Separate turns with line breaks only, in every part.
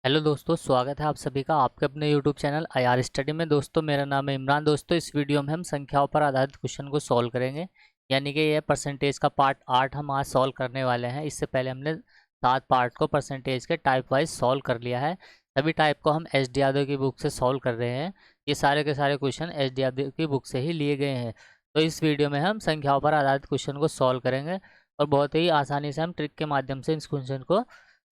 Hello दोस्तों, स्वागत है आप सभी का आपके अपने यूट्यूब चैनल आईआर स्टडी में। दोस्तों मेरा नाम है इमरान। दोस्तों इस वीडियो में हम संख्याओं पर आधारित क्वेश्चन को सॉल्व करेंगे, यानी कि ये परसेंटेज का पार्ट 8 हम आज सॉल्व करने वाले हैं। इससे पहले हमने 7 पार्ट को परसेंटेज के टाइप वाइज सॉल्व कर लिया है। सभी टाइप को हम एस डी यादव की बुक से सॉल्व कर रहे हैं। ये सारे के सारे क्वेश्चन एस डी यादव की बुक से ही लिए गए हैं। तो इस वीडियो में हम संख्याओं पर आधारित क्वेश्चन को सॉल्व करेंगे और बहुत ही आसानी से हम ट्रिक के माध्यम से इस क्वेश्चन को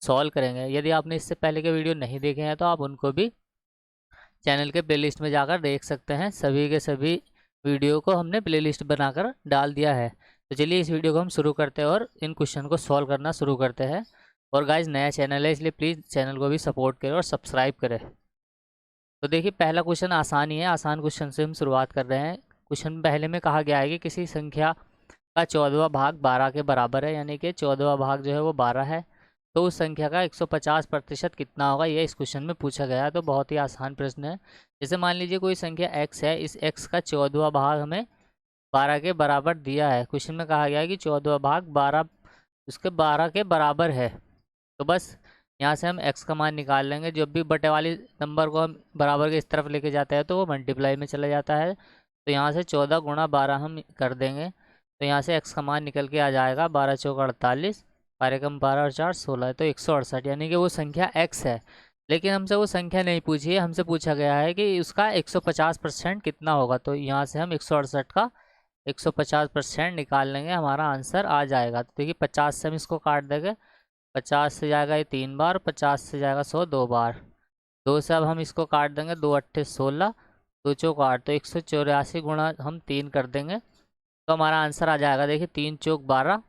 सॉल्व करेंगे। यदि आपने इससे पहले के वीडियो नहीं देखे हैं तो आप उनको भी चैनल के प्लेलिस्ट में जाकर देख सकते हैं। सभी के सभी वीडियो को हमने प्लेलिस्ट बनाकर डाल दिया है। तो चलिए इस वीडियो को हम शुरू करते हैं और इन क्वेश्चन को सॉल्व करना शुरू करते हैं। और गाइज नया चैनल है इसलिए प्लीज़ चैनल को भी सपोर्ट करें और सब्सक्राइब करें। तो देखिए पहला क्वेश्चन आसान ही है। आसान क्वेश्चन से हम शुरुआत कर रहे हैं। क्वेश्चन पहले में कहा गया है कि किसी संख्या का 14वां भाग 12 के बराबर है, यानी कि 14वां भाग जो है वो 12 है। तो उस संख्या का 150% कितना होगा, ये इस क्वेश्चन में पूछा गया है। तो बहुत ही आसान प्रश्न है। जैसे मान लीजिए कोई संख्या x है, इस x का 14वां भाग हमें 12 के बराबर दिया है। क्वेश्चन में कहा गया है कि 14वां भाग 12 उसके 12 के बराबर है। तो बस यहाँ से हम x का मान निकाल लेंगे। जब भी बटे वाली नंबर को हम बराबर के इस तरफ लेके जाते हैं तो वो मल्टीप्लाई में चला जाता है। तो यहाँ से 14 गुणा 12 हम कर देंगे। तो यहाँ से x का मान निकल के आ जाएगा 12 चौक 48, 12 कम 12 और 4 16 है, तो 168, यानी कि वो संख्या x है। लेकिन हमसे वो संख्या नहीं पूछी है, हमसे पूछा गया है कि उसका 150% कितना होगा। तो यहाँ से हम 168 का 150% निकाल लेंगे, हमारा आंसर आ जाएगा। तो देखिए 50 से हम इसको काट देंगे। 50 से जाएगा ये 3 बार, 50 से जाएगा 100 2 बार। 2 से अब हम इसको काट देंगे, 2 अट्ठे 16, 2 चौक 8, तो 184 गुणा हम 3 कर देंगे तो हमारा आंसर आ जाएगा। देखिए 3 चौक 12,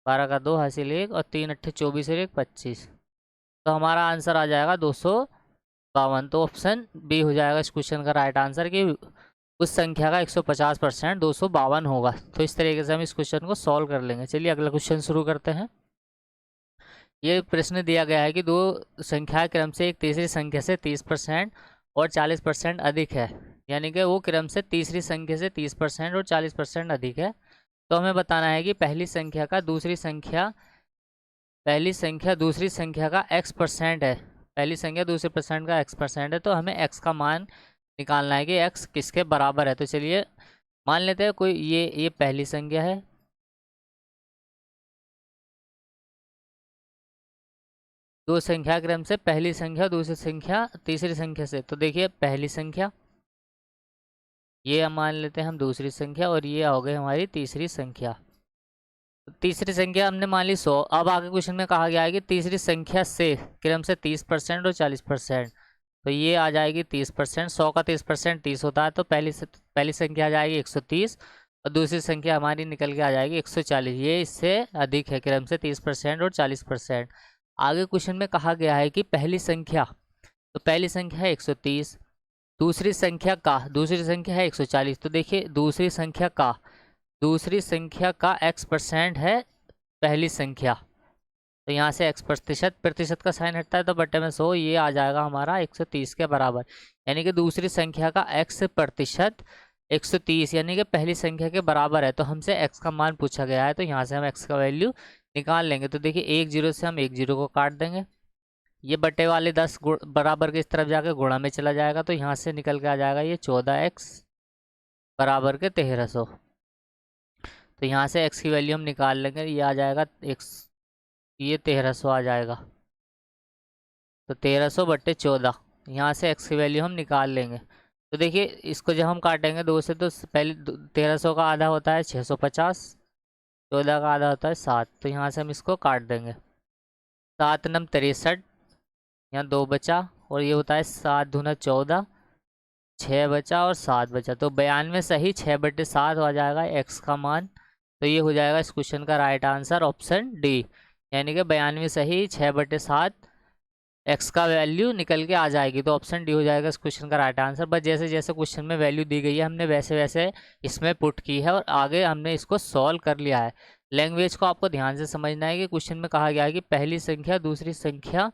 12 का 2 हासिल 1 और 3 अट्ठे 24 और 1 25। तो हमारा आंसर आ जाएगा 252। तो ऑप्शन बी हो जाएगा इस क्वेश्चन का राइट आंसर, कि उस संख्या का 150% 252 होगा। तो इस तरीके से हम इस क्वेश्चन को सॉल्व कर लेंगे। चलिए अगला क्वेश्चन शुरू करते हैं। ये प्रश्न दिया गया है कि दो संख्या क्रम से एक तीसरी संख्या से 30% और 40% अधिक है, यानी कि वो क्रम से तीसरी संख्या से 30% और 40% अधिक है। तो हमें बताना है कि पहली संख्या दूसरी संख्या का x% है। पहली संख्या दूसरे परसेंट का x% है, तो हमें x का मान निकालना है कि x किसके बराबर है। तो चलिए मान लेते हैं कोई ये पहली संख्या है, दो संख्या क्रम से पहली संख्या दूसरी संख्या तीसरी संख्या से। तो देखिए पहली संख्या, ये हम मान लेते हैं हम दूसरी संख्या, और ये हो गई हमारी तीसरी संख्या। तो तीसरी संख्या हमने मान ली 100। अब आगे क्वेश्चन में कहा गया है कि तीसरी संख्या से क्रम से 30% और 40%। तो ये आ जाएगी 30%। 100 का 30% 30 होता है, तो पहली संख्या आ जाएगी 130 और दूसरी संख्या हमारी निकल के आ जाएगी 140। ये इससे अधिक है क्रम से 30% और 40%। आगे क्वेश्चन में कहा गया है कि पहली संख्या, तो पहली संख्या है 130, दूसरी संख्या है 140। तो देखिए दूसरी संख्या का x% है पहली संख्या। तो यहाँ से x प्रतिशत का साइन हटता है तो बटे में 100, ये आ जाएगा हमारा 130 के बराबर। यानी कि दूसरी संख्या का x% 130, यानी कि पहली संख्या के बराबर है। तो हमसे x का मान पूछा गया है, तो यहाँ से हम x का वैल्यू निकाल लेंगे। तो देखिए 1 0 से हम 1 0 को काट देंगे। ये बटे वाले 10 बराबर के इस तरफ जाकर गुणा में चला जाएगा, तो यहाँ से निकल के आ जाएगा ये 14x बराबर के 1300। तो यहाँ से x की वैल्यू हम निकाल लेंगे, ये आ जाएगा x, ये 1300 आ जाएगा। तो 1300 बट्टे 14, यहाँ से x की वैल्यू हम निकाल लेंगे। तो देखिए इसको जब हम काटेंगे 2 से, तो पहले 1300 का आधा होता है 650, 14 का आधा होता है 7। तो यहाँ से हम इसको काट देंगे। 7 नम 63, यहाँ 2 बचा, और ये होता है 7 दूना 14, 6 बचा और 7 बचा। तो 92 सही 6 बटे 7 हो जाएगा x का मान। तो ये हो जाएगा इस क्वेश्चन का राइट आंसर ऑप्शन डी, यानी कि 92 सही 6 बटे 7 x का वैल्यू निकल के आ जाएगी। तो ऑप्शन डी हो जाएगा इस क्वेश्चन का राइट आंसर। बस जैसे जैसे क्वेश्चन में वैल्यू दी गई है हमने वैसे वैसे इसमें पुट की है और आगे हमने इसको सॉल्व कर लिया है। लैंग्वेज को आपको ध्यान से समझना है कि क्वेश्चन में कहा गया है कि पहली संख्या दूसरी संख्या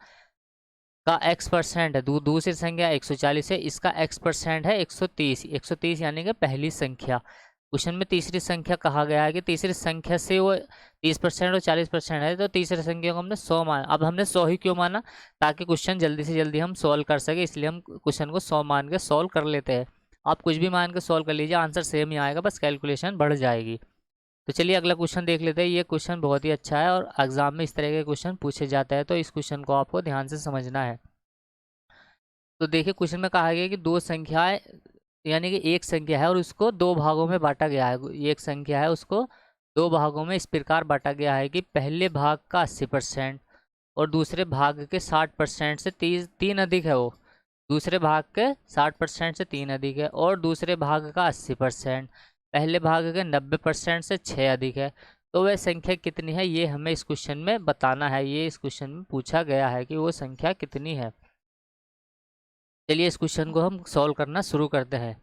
का x% है, दूसरी संख्या 140 है, इसका x% है 130, 130 यानी कि पहली संख्या। क्वेश्चन में तीसरी संख्या कहा गया है कि तीसरी संख्या से वो 30% और 40% है, तो तीसरी संख्या को हमने 100 माना। अब हमने 100 ही क्यों माना? ताकि क्वेश्चन जल्दी से जल्दी हम सॉल्व कर सके, इसलिए हम क्वेश्चन को 100 मान के सॉल्व कर लेते हैं। आप कुछ भी मान के सॉल्व कर लीजिए, आंसर सेम ही आएगा, बस कैलकुलेशन बढ़ जाएगी। तो चलिए अगला क्वेश्चन देख लेते हैं। ये क्वेश्चन बहुत ही अच्छा है और एग्जाम में इस तरह के क्वेश्चन पूछे जाते हैं, तो इस क्वेश्चन को आपको ध्यान से समझना है। तो देखिए क्वेश्चन में कहा गया कि दो संख्याएं, यानी कि एक संख्या है और उसको दो भागों में बांटा गया है। एक संख्या है, उसको दो भागों में इस प्रकार बांटा गया है कि पहले भाग का 80% और दूसरे भाग के 60% से तीन अधिक है। वो दूसरे भाग के 60% से 3 अधिक है, और दूसरे भाग का 80% पहले भाग के 90% से 6 अधिक है। तो वह संख्या कितनी है, ये हमें इस क्वेश्चन में बताना है। ये इस क्वेश्चन में पूछा गया है कि वो संख्या कितनी है। चलिए इस क्वेश्चन को हम सॉल्व करना शुरू करते हैं।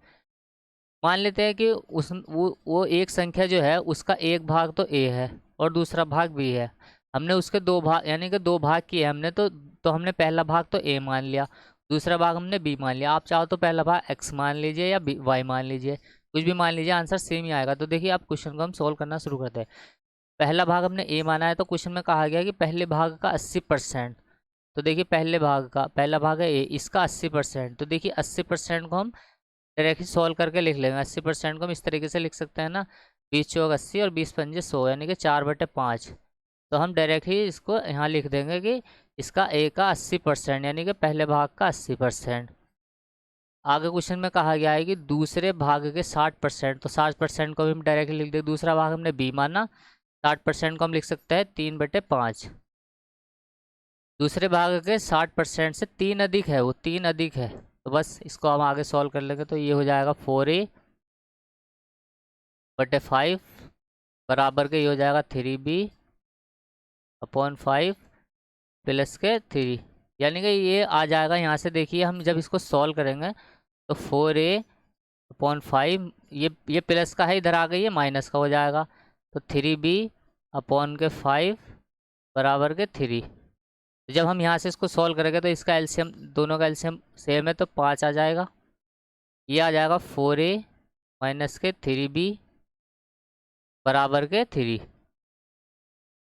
मान लेते हैं कि वो एक संख्या जो है उसका एक भाग तो a है और दूसरा भाग b है। हमने उसके दो भाग, यानी कि दो भाग किए हमने, तो हमने पहला भाग तो a मान लिया, दूसरा भाग हमने b मान लिया। आप चाहो तो पहला भाग x मान लीजिए या y मान लीजिए, कुछ भी मान लीजिए, आंसर सेम ही आएगा। तो देखिए आप क्वेश्चन को हम सोल्व करना शुरू करते हैं। पहला भाग हमने a माना है, तो क्वेश्चन में कहा गया कि पहले भाग का 80%। तो देखिए पहला भाग है a, इसका 80%। तो देखिए 80% को हम डायरेक्टली सॉल्व करके लिख लेंगे। 80% को हम इस तरीके से लिख सकते हैं ना, 20 चौक 80 और 20 पंजे 100, यानी कि 4/5। तो हम डायरेक्टली इसको यहाँ लिख देंगे कि इसका a का 80%, यानी कि पहले भाग का 80%। आगे क्वेश्चन में कहा गया है कि दूसरे भाग के 60%। तो 60% को भी हम डायरेक्टली लिख देंगे। दूसरा भाग हमने b माना, 60% को हम लिख सकते हैं 3/5। दूसरे भाग के 60% से 3 अधिक है, वो 3 अधिक है, तो बस इसको हम आगे सॉल्व कर लेंगे। तो ये हो जाएगा 4a/5 बराबर के ये हो जाएगा 3b/5 प्लस के 3, यानी कि ये आ जाएगा यहाँ से। देखिए हम जब इसको सॉल्व करेंगे तो 4a/5, ये प्लस का है, इधर आ गई, ये माइनस का हो जाएगा। तो 3b/5 बराबर के 3। जब हम यहाँ से इसको सॉल्व करेंगे तो इसका एलसीएम, दोनों का एलसीएम सेम है, तो 5 आ जाएगा। ये आ जाएगा 4a माइनस के 3b बराबर के 3।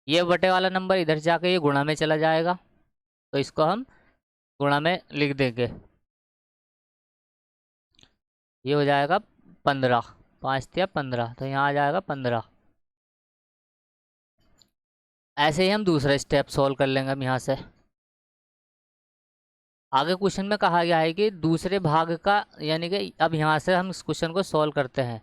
ये बटे वाला नंबर इधर जाके ये गुणा में चला जाएगा, तो इसको हम गुणा में लिख देंगे। ये हो जाएगा 15, 5 या 15, तो यहाँ आ जाएगा 15। ऐसे ही हम दूसरा स्टेप सॉल्व कर लेंगे हम यहाँ से। आगे क्वेश्चन में कहा गया है कि दूसरे भाग का, यानी कि अब यहाँ से हम इस क्वेश्चन को सॉल्व करते हैं।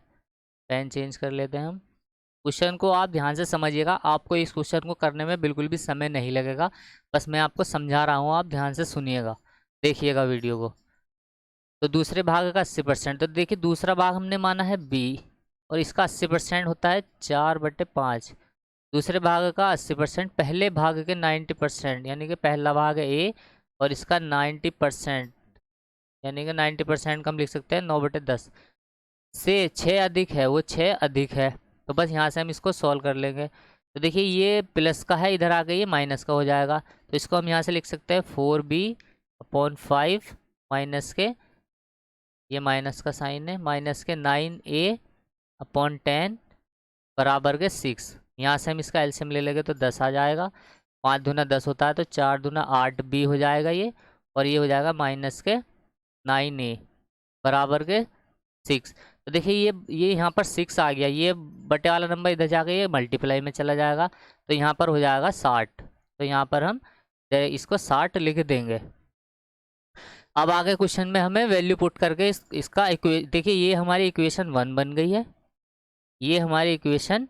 पेन चेंज कर लेते हैं हम। क्वेश्चन को आप ध्यान से समझिएगा, आपको इस क्वेश्चन को करने में बिल्कुल भी समय नहीं लगेगा, बस मैं आपको समझा रहा हूँ, आप ध्यान से सुनिएगा, देखिएगा वीडियो को। तो दूसरे भाग का 80%, तो देखिए दूसरा भाग हमने माना है b और इसका 80% होता है 4/5। दूसरे भाग का 80% पहले भाग के 90%, यानी कि पहला भाग है a और इसका 90%, यानी कि 90% का हम लिख सकते हैं 9/10 से 6 अधिक है, वो 6 अधिक है। तो बस यहाँ से हम इसको सॉल्व कर लेंगे। तो देखिए ये प्लस का है, इधर आ गई, ये माइनस का हो जाएगा। तो इसको हम यहाँ से लिख सकते हैं 4b/5 माइनस के, ये माइनस का साइन है, माइनस के 9a/10 बराबर के 6। यहाँ से हम इसका एलसीएम ले लेंगे तो 10 आ जाएगा। 5 दूना 10 होता है, तो 4 दूना 8b हो जाएगा ये, और ये हो जाएगा माइनस के 9a बराबर के 6। तो देखिए ये यहाँ पर 6 आ गया, ये बटे वाला नंबर इधर जाकर ये मल्टीप्लाई में चला जाएगा, तो यहाँ पर हो जाएगा 60। तो यहाँ पर हम इसको 60 लिख देंगे। अब आगे क्वेश्चन में हमें वैल्यू पुट करके इसका देखिए ये हमारी इक्वेशन 1 बन गई है, ये हमारी इक्वेशन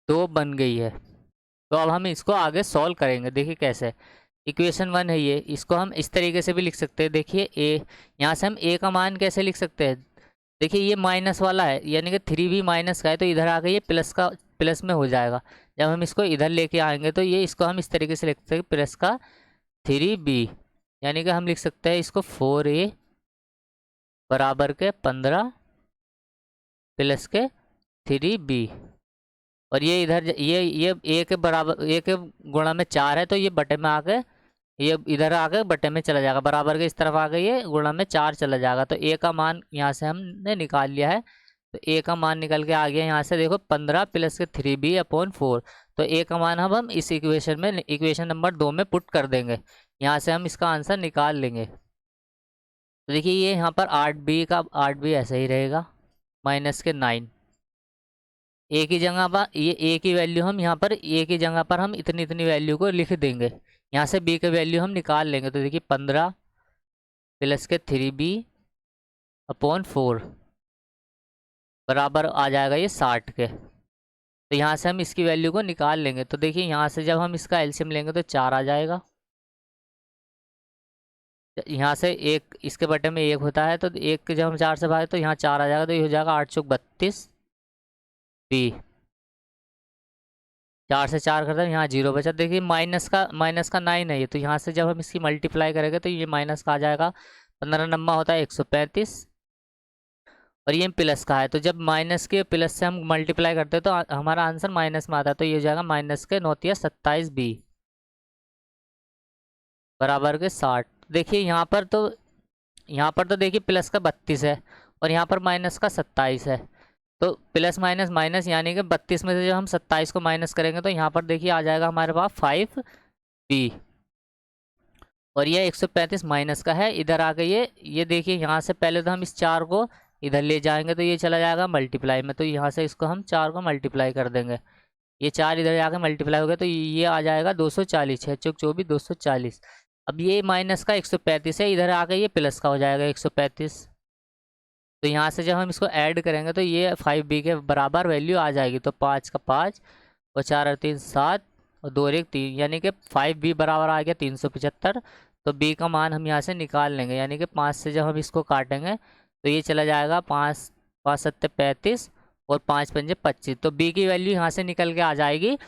2 बन गई है। तो अब हम इसको आगे सॉल्व करेंगे। देखिए कैसे, इक्वेशन 1 है ये, इसको हम इस तरीके से भी लिख सकते हैं। देखिए ए, यहाँ से हम ए का मान कैसे लिख सकते हैं, देखिए ये माइनस वाला है, यानी कि 3b माइनस का है, तो इधर आ गई ये प्लस का, प्लस में हो जाएगा। जब हम इसको इधर लेके आएंगे तो ये, इसको हम इस तरीके से लिख सकते हैं प्लस का 3b, यानी कि हम लिख सकते हैं इसको 4a बराबर के 15 प्लस के 3b, और ये इधर ये a के बराबर, a के गुणा में 4 है, तो ये बटे में आके, ये इधर आके बटे में चला जाएगा, बराबर के इस तरफ आ गई, ये गुणा में 4 चला जाएगा। तो a का मान यहाँ से हमने निकाल लिया है तो ए का मान निकल के आ गया यहाँ से, देखो 15 प्लस के 3b/4। तो ए का मान हम इस इक्वेशन में, इक्वेशन नंबर 2 में पुट कर देंगे। यहाँ से हम इसका आंसर निकाल लेंगे। तो देखिए ये यहाँ पर 8b ऐसा ही रहेगा, -9। ए की जगह पर ये ए की वैल्यू हम यहाँ पर, ए की जगह पर हम इतनी इतनी वैल्यू को लिख देंगे। यहाँ से बी की वैल्यू हम निकाल लेंगे। तो देखिए 15 प्लस के 3b/4 बराबर आ जाएगा ये 60 के। तो यहाँ से हम इसकी वैल्यू को निकाल लेंगे। तो देखिए यहाँ से जब हम इसका एलसीएम लेंगे तो 4 आ जाएगा। यहाँ से एक इसके बटे में 1 होता है, तो एक जब हम 4 से भागे तो यहाँ 4 आ जाएगा। तो ये हो जाएगा 8 चौक 32 बी। 4 से 4 करते हैं, यहाँ 0 बचा। देखिए माइनस का 9 है ये, तो यहाँ से जब हम इसकी मल्टीप्लाई करेंगे तो ये माइनस का आ जाएगा। 15 नंबर होता है 135 और ये प्लस का है। तो जब माइनस के प्लस से हम मल्टीप्लाई करते हैं तो हमारा आंसर माइनस में आता है। तो ये हो जाएगा माइनस के 9×27 बी बराबर के 60। देखिए यहाँ पर तो देखिए प्लस का 32 है और यहाँ पर माइनस का 27 है। तो प्लस माइनस माइनस, यानी कि 32 में से जब हम 27 को माइनस करेंगे तो यहाँ पर देखिए आ जाएगा हमारे पास 5b। और ये 135 माइनस का है। इधर आ गई ये देखिए यहाँ से पहले तो हम इस 4 को इधर ले जाएंगे तो ये चला जाएगा मल्टीप्लाई में। तो यहाँ से इसको हम 4 को मल्टीप्लाई कर देंगे। ये 4 इधर जाकर मल्टीप्लाई हो गया तो ये आ जाएगा 240, 6 चौक 24, 240। अब ये माइनस का 135 है, इधर आ गई ये प्लस का हो जाएगा 135। तो यहाँ से जब हम इसको ऐड करेंगे तो ये 5b के बराबर वैल्यू आ जाएगी। तो 5 का 5 और 4 और 3 7 और 2 और 1 3, यानी कि 5b बराबर आ गया 375। तो b का मान हम यहाँ से निकाल लेंगे, यानी कि 5 से जब हम इसको काटेंगे तो ये चला जाएगा 5 5 7 35 और 5 पंजे 25। तो b की वैल्यू यहाँ से निकल के आ जाएगी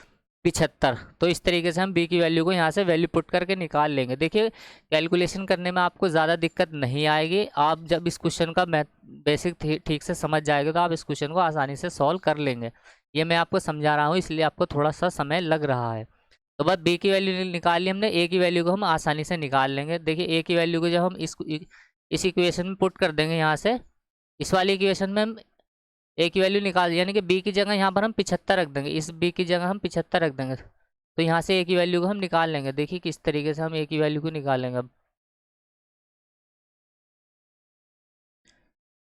75। तो इस तरीके से हम b की वैल्यू को यहाँ से वैल्यू पुट करके निकाल लेंगे। देखिए कैलकुलेशन करने में आपको ज़्यादा दिक्कत नहीं आएगी। आप जब इस क्वेश्चन का मैथ बेसिक ठीक से समझ जाएंगे तो आप इस क्वेश्चन को आसानी से सॉल्व कर लेंगे। ये मैं आपको समझा रहा हूँ, इसलिए आपको थोड़ा सा समय लग रहा है। तो बस b की वैल्यू निकाल ली हमने, a की वैल्यू को हम आसानी से निकाल लेंगे। देखिए a की वैल्यू को जब हम इस इक्वेशन में पुट कर देंगे, यहाँ से इस वाली इक्वेशन में हम ए की वैल्यू निकाल, यानी कि बी की जगह यहाँ पर हम 75 रख देंगे, इस बी की जगह हम 75 रख देंगे। तो यहाँ से ए की वैल्यू को हम निकाल लेंगे। देखिए किस तरीके से हम ए की वैल्यू को निकालेंगे। अब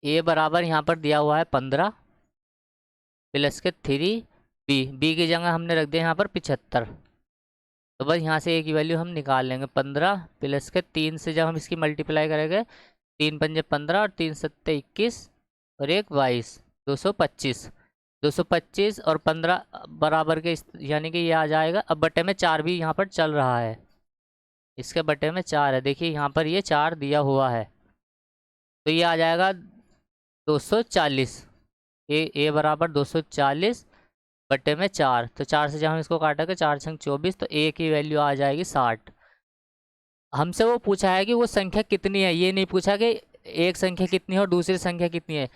ए बराबर यहाँ पर दिया हुआ है 15 प्लस के 3b की जगह हमने रख दिया यहाँ पर 75। तो बस यहाँ से ए की वैल्यू हम निकाल लेंगे। 15 प्लस के 3 से जब हम इसकी मल्टीप्लाई करेंगे, 3 पंजे 15 और 3 सत्ते 21 और 1 22, 225। 225 और 15 बराबर के यानी कि ये आ जाएगा। अब बटे में 4 भी यहाँ पर चल रहा है, इसके बटे में 4 है। देखिए यहाँ पर ये 4 दिया हुआ है, तो ये आ जाएगा 240। ए बराबर 240 बटे में 4। तो 4 से जब हम इसको काटेंगे 4 छंग 24, तो ए की वैल्यू आ जाएगी 60। हमसे वो पूछा है कि वो संख्या कितनी है, ये नहीं पूछा कि एक संख्या कितनी है और दूसरी संख्या कितनी है।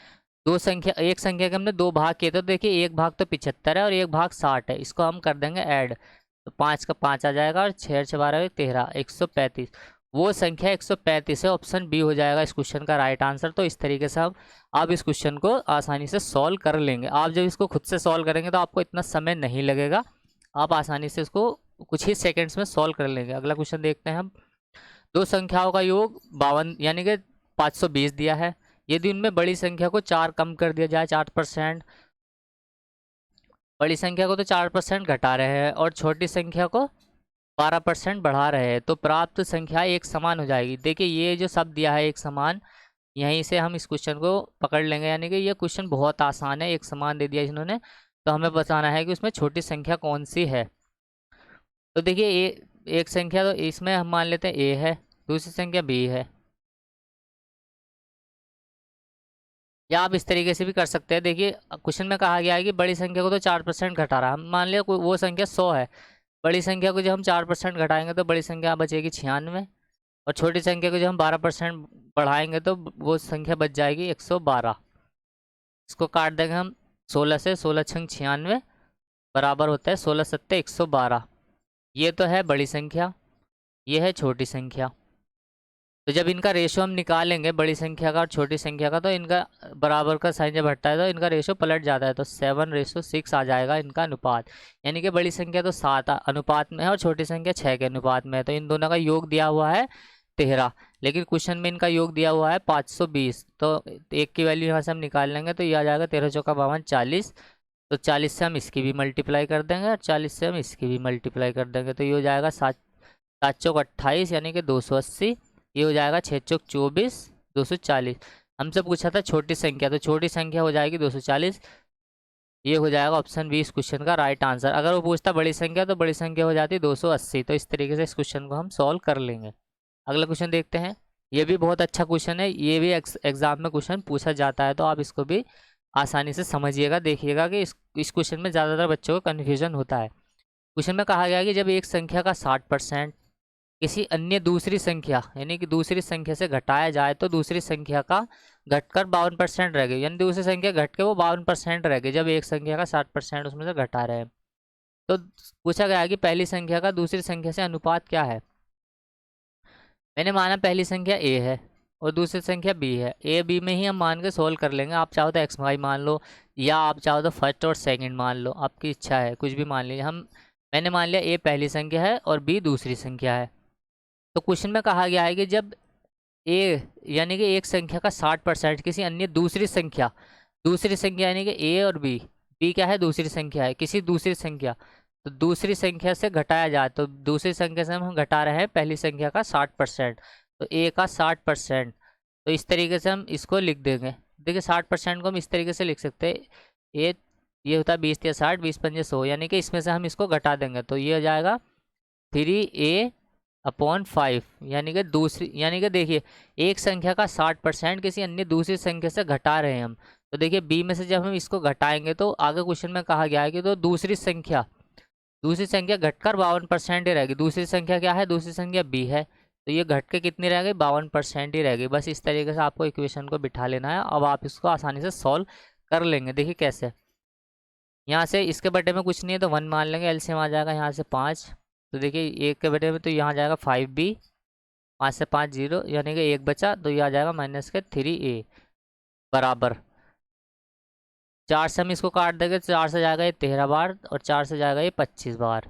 एक संख्या के हमने 2 भाग किए, तो देखिए एक भाग तो 75 है और एक भाग 60 है। इसको हम कर देंगे ऐड, तो 5 का 5 आ जाएगा और 6 6 12 13, 135। वो संख्या 135 है। ऑप्शन बी हो जाएगा इस क्वेश्चन का राइट आंसर। तो इस तरीके से आप इस क्वेश्चन को आसानी से सॉल्व कर लेंगे। आप जब इसको खुद से सॉल्व करेंगे तो आपको इतना समय नहीं लगेगा, आप आसानी से इसको कुछ ही सेकेंड्स में सॉल्व कर लेंगे। अगला क्वेश्चन देखते हैं हम। दो संख्याओं का योग 52 यानी कि 520 दिया है। यदि उनमें बड़ी संख्या को 4 कम कर दिया जाए 4%, बड़ी संख्या को तो 4% घटा रहे हैं और छोटी संख्या को 12% बढ़ा रहे हैं, तो प्राप्त संख्या एक समान हो जाएगी। देखिए ये जो शब्द दिया है एक समान, यहीं से हम इस क्वेश्चन को पकड़ लेंगे। यानी कि ये क्वेश्चन बहुत आसान है, एक समान दे दिया इन्होंने, तो हमें बताना है कि उसमें छोटी संख्या कौन सी है। तो देखिए एक संख्या, तो इसमें हम मान लेते हैं ए है, दूसरी संख्या बी है, या आप इस तरीके से भी कर सकते हैं। देखिए क्वेश्चन में कहा गया है कि बड़ी संख्या को तो 4% घटा रहा है। हम मान लिया कोई वो संख्या 100 है, बड़ी संख्या को जब हम 4% घटाएंगे तो बड़ी संख्या बचेगी 96, और छोटी संख्या को जब हम 12% बढ़ाएंगे तो वो संख्या बच जाएगी 112। इसको काट देंगे हम 16 से, 16 छंग 96 बराबर होता है 16 सत्ते 112। ये तो है बड़ी संख्या, ये है छोटी संख्या। तो जब इनका रेशो हम निकालेंगे बड़ी संख्या का और छोटी संख्या का, तो इनका बराबर का साइन जब हटता है तो इनका रेशो पलट जाता है, तो 7:6 आ जाएगा इनका अनुपात। यानी कि बड़ी संख्या तो 7 अनुपात में है और छोटी संख्या 6 के अनुपात में है, तो इन दोनों का योग दिया हुआ है 13। लेकिन क्वेश्चन में इनका योग दिया हुआ है 520, तो एक की वैल्यू यहाँ से हम निकाल लेंगे तो ये आ जाएगा 13 चौका 52 40। तो 40 से हम इसकी भी मल्टीप्लाई कर देंगे और 40 से हम इसकी भी मल्टीप्लाई कर देंगे, तो ये हो जाएगा 7 7 चौक 28 यानी कि 280। ये हो जाएगा 6 चौक 24 240। हमसे पूछा था छोटी संख्या, तो छोटी संख्या हो जाएगी 240। ये हो जाएगा ऑप्शन बी इस क्वेश्चन का राइट आंसर। अगर वो पूछता बड़ी संख्या तो बड़ी संख्या हो जाती 280। तो इस तरीके से इस क्वेश्चन को हम सॉल्व कर लेंगे। अगला क्वेश्चन देखते हैं। ये भी बहुत अच्छा क्वेश्चन है, ये भी एग्जाम में क्वेश्चन पूछा जाता है, तो आप इसको भी आसानी से समझिएगा। देखिएगा कि इस क्वेश्चन में ज़्यादातर बच्चों को कन्फ्यूजन होता है। क्वेश्चन में कहा गया है कि जब एक संख्या का 60% किसी अन्य दूसरी संख्या यानी कि दूसरी संख्या से घटाया जाए तो दूसरी संख्या का घटकर 52% रह गई, यानी दूसरी संख्या घट के वो 52% रह गई जब एक संख्या का 60% उसमें से घटा रहे हैं। तो पूछा गया है कि पहली संख्या का दूसरी संख्या से अनुपात क्या है। मैंने माना पहली संख्या ए है और दूसरी संख्या बी है। ए बी में ही हम मान के सोल्व कर लेंगे। आप चाहो तो एक्स वाई मान लो, या आप चाहो तो फर्स्ट और सेकंड मान लो, आपकी इच्छा है, कुछ भी मान लीजिए। मैंने मान लिया ए पहली संख्या है और बी दूसरी संख्या है। तो क्वेश्चन में कहा गया है कि जब ए यानी कि एक संख्या का 60% किसी अन्य दूसरी संख्या यानी कि ए और बी, बी क्या है दूसरी संख्या है, किसी दूसरी संख्या, तो दूसरी संख्या से घटाया जाए, तो दूसरी संख्या से हम घटा रहे हैं पहली संख्या का 60%, तो ए का 60%। तो इस तरीके से हम इसको लिख देंगे। देखिए 60% को हम इस तरीके से लिख सकते हैं। ये होता है 20 या 60, 20×5 100, यानी कि इसमें से हम इसको घटा देंगे तो ये हो जाएगा 3a/5। यानी कि देखिए एक संख्या का 60% किसी अन्य दूसरी संख्या से घटा रहे हैं हम। तो देखिए बी में से जब हम इसको घटाएंगे तो आगे क्वेश्चन में कहा गया है कि तो दूसरी संख्या घटकर 52% ही रहेगी। दूसरी संख्या क्या है, दूसरी संख्या बी है, तो ये घट के कितनी रह गई 52% ही रह गई। बस इस तरीके से आपको इक्वेशन को बिठा लेना है। अब आप इसको आसानी से सॉल्व कर लेंगे। देखिए कैसे, यहाँ से इसके बटे में कुछ नहीं है तो 1 मान लेंगे, एलसीएम आ जाएगा यहाँ से 5। तो देखिए एक के बटे में तो यहाँ जाएगा 5b, 5 से 5 0, यानी कि एक बचा, तो ये आ जाएगा -3a बराबर 4 से हम इसको काट देंगे, 4 से जाएगा ये 13 बार और 4 से जाएगा ये 25 बार,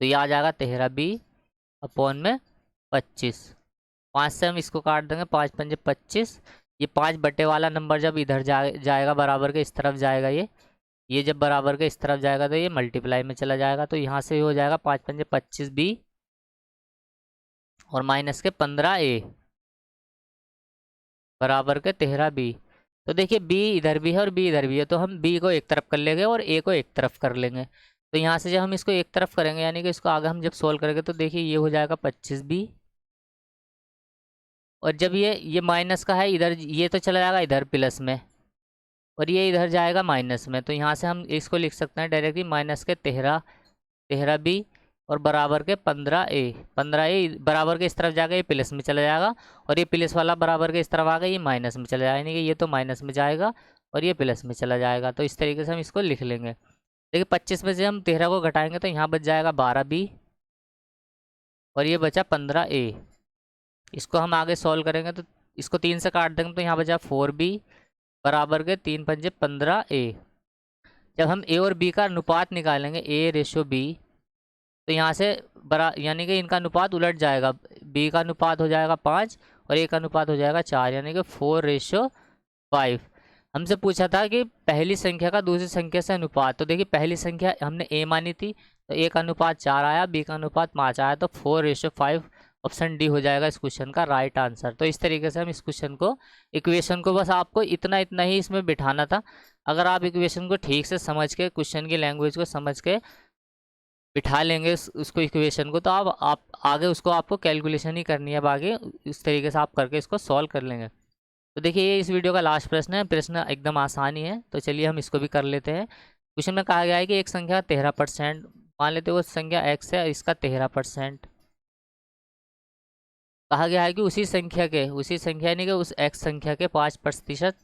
तो ये आ जाएगा 13b/25। 5 से हम इसको काट देंगे, 5 पंजे 25। ये 5 बटे वाला नंबर जब इधर जाएगा बराबर के इस तरफ जाएगा, ये जब बराबर के इस तरफ जाएगा तो ये मल्टीप्लाई में चला जाएगा, तो यहाँ से हो जाएगा 5 पंजे 25b और -15a बराबर के 13b। तो देखिए b इधर भी है और b इधर भी है, तो हम b को एक तरफ कर लेंगे और a को एक तरफ कर लेंगे। तो यहाँ से जब हम इसको एक तरफ करेंगे यानी कि इसको आगे हम जब सोल्व करेंगे तो देखिए ये हो जाएगा 25b, और जब ये माइनस का है इधर, ये तो चला जाएगा इधर प्लस में और ये इधर जाएगा माइनस में, तो यहाँ से हम इसको लिख सकते हैं डायरेक्टली -13b और बराबर के 15a बराबर के इस तरफ जाएगा, ये प्लस में चला जाएगा, और ये प्लस वाला बराबर के इस तरफ आ गया, ये माइनस में चला जाएगा, यानी कि ये तो माइनस में जाएगा और ये प्लस में चला जाएगा। तो इस तरीके से हम इसको लिख लेंगे। देखिए 25 में से हम 13 को घटाएंगे तो यहाँ बच जाएगा 12b और ये बचा 15a। इसको हम आगे सॉल्व करेंगे तो इसको 3 से काट देंगे तो यहाँ बचा 4b बराबर के 3 पंजे 15a। जब हम a और b का अनुपात निकालेंगे a/b, तो यहाँ से यानी कि इनका अनुपात उलट जाएगा, b का अनुपात हो जाएगा 5 और a का अनुपात हो जाएगा 4, यानी कि 4/5। हमसे पूछा था कि पहली संख्या का दूसरी संख्या से अनुपात, तो देखिए पहली संख्या हमने a मानी थी तो a का अनुपात 4 आया, b का अनुपात 5 आया, तो 4/5 ऑप्शन डी हो जाएगा इस क्वेश्चन का राइट आंसर। तो इस तरीके से हम इस क्वेश्चन को इक्वेशन को बस आपको इतना ही इसमें बिठाना था। अगर आप इक्वेशन को ठीक से समझ के क्वेश्चन की लैंग्वेज को समझ के बिठा लेंगे उसको इक्वेशन को, तो आप आगे उसको आपको कैलकुलेशन ही करनी है। अब आगे इस तरीके से आप करके इसको सॉल्व कर लेंगे। तो देखिए ये इस वीडियो का लास्ट प्रश्न है। प्रश्न एकदम आसान ही है, तो चलिए हम इसको भी कर लेते हैं। क्वेश्चन में कहा गया है कि एक संख्या 13%, मान लेते वो संख्या x है, इसका 13%। कहा गया है कि उसी संख्या यानी कि उस x संख्या के 5%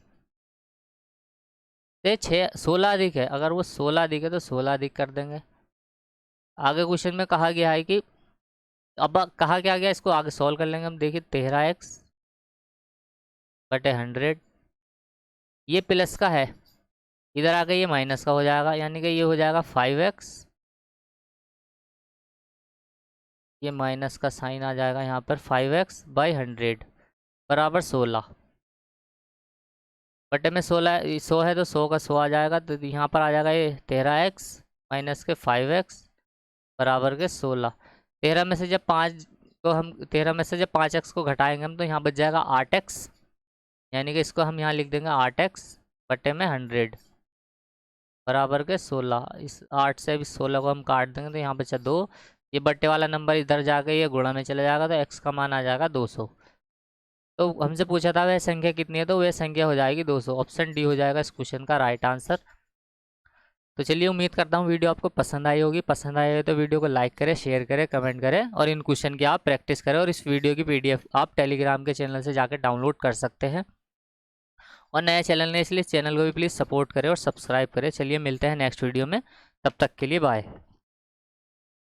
से 16 अधिक है। अगर वो 16 अधिक है तो 16 अधिक कर देंगे। आगे क्वेश्चन में कहा गया है कि अब कहा क्या गया, इसको आगे सॉल्व कर लेंगे हम। देखिए 13x बटे 100, ये प्लस का है, इधर आके ये माइनस का हो जाएगा, यानी कि ये हो जाएगा 5x, ये माइनस का साइन आ जाएगा यहाँ पर, 5x बाई 100 बराबर 16। बटे में 16 100 है तो 100 का 100 आ जाएगा, तो यहाँ पर आ जाएगा ये 13x माइनस के 5x बराबर के 16। 13 में से जब 5 को हम 13 में से जब 5x को घटाएंगे हम, तो यहाँ बच जाएगा 8x, यानी कि इसको हम यहाँ लिख देंगे 8x बटे में 100 बराबर के 16। इस 8 से भी 16 को हम काट देंगे तो यहाँ बचा 2, ये बट्टे वाला नंबर इधर जाके ये गुणा में चला जाएगा, तो x का मान आ जाएगा 200। तो हमसे पूछा था वह संख्या कितनी है, तो वह संख्या हो जाएगी 200। ऑप्शन डी हो जाएगा इस क्वेश्चन का राइट आंसर। तो चलिए, उम्मीद करता हूँ वीडियो आपको पसंद आई होगी। पसंद आई हो तो वीडियो को लाइक करें, शेयर करें, कमेंट करें, और इन क्वेश्चन की आप प्रैक्टिस करें। और इस वीडियो की PDF आप टेलीग्राम के चैनल से जाकर डाउनलोड कर सकते हैं। और नया चैनल है इसलिए चैनल को भी प्लीज़ सपोर्ट करें और सब्सक्राइब करें। चलिए मिलते हैं नेक्स्ट वीडियो में, तब तक के लिए बाय।